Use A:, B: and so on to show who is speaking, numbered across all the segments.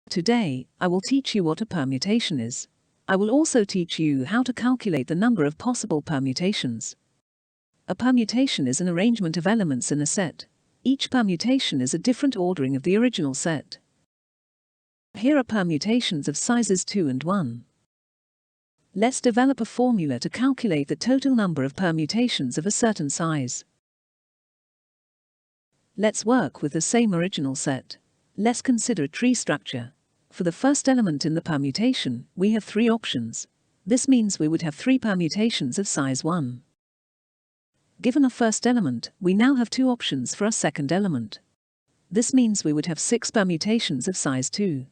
A: Today, I will teach you what a permutation is. I will also teach you how to calculate the number of possible permutations. A permutation is an arrangement of elements in a set. Each permutation is a different ordering of the original set. Here are permutations of sizes 2 and 1. Let's develop a formula to calculate the total number of permutations of a certain size. Let's work with the same original set. Let's consider a tree structure. For the first element in the permutation, we have 3 options. This means we would have 3 permutations of size 1. Given a first element, we now have 2 options for a second element. This means we would have 6 permutations of size 2.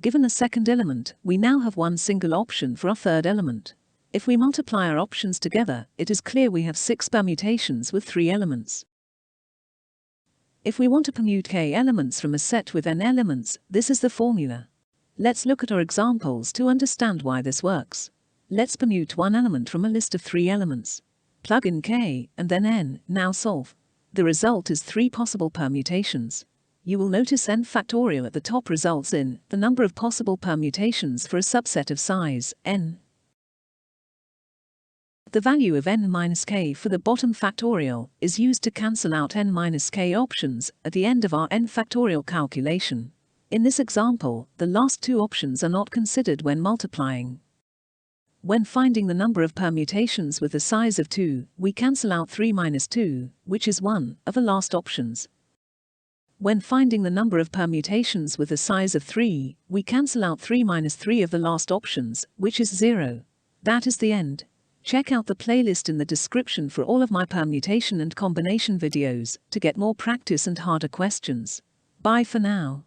A: Given a second element, we now have 1 single option for our third element. If we multiply our options together, it is clear we have 6 permutations with 3 elements. If we want to permute k elements from a set with n elements, this is the formula. Let's look at our examples to understand why this works. Let's permute 1 element from a list of 3 elements. Plug in k, and then n, now solve. The result is 3 possible permutations. You will notice n factorial at the top results in the number of possible permutations for a subset of size n. The value of n minus k for the bottom factorial is used to cancel out n minus k options at the end of our n factorial calculation. In this example, the last 2 options are not considered when multiplying. When finding the number of permutations with a size of 2, we cancel out 3 minus 2, which is 1, of the last options. When finding the number of permutations with a size of 3, we cancel out 3 minus 3 of the last options, which is 0. That is the end. Check out the playlist in the description for all of my permutation and combination videos to get more practice and harder questions. Bye for now.